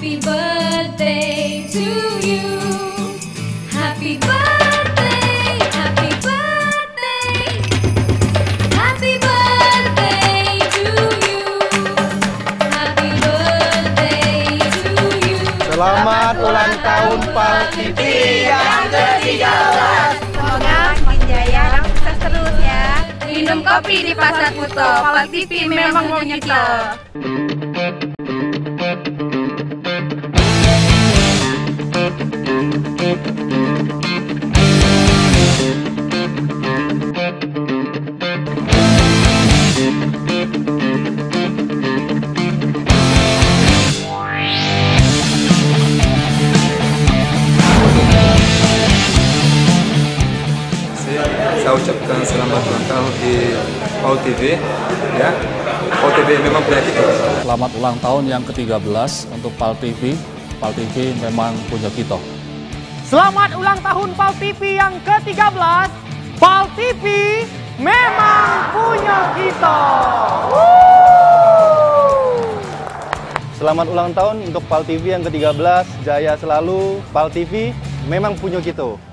Happy birthday to you. Happy birthday, happy birthday. Happy birthday to you. Happy birthday to you. Selamat ulang tahun Pal TV yang ke-13. Semoga makin jaya dan sukses terus ya. Minum kopi di Pasar Kuto. Pal TV memang punya kita. Saya ucapkan selamat ulang tahun di Pal TV ya. Pal TV memang punya kita. Selamat ulang tahun yang ke-13 untuk Pal TV. Pal TV memang punya kita. Selamat ulang tahun Pal TV yang ke-13. Pal TV memang punya kita. Selamat ulang tahun untuk Pal TV yang ke-13. Jaya selalu. Pal TV memang punya kita.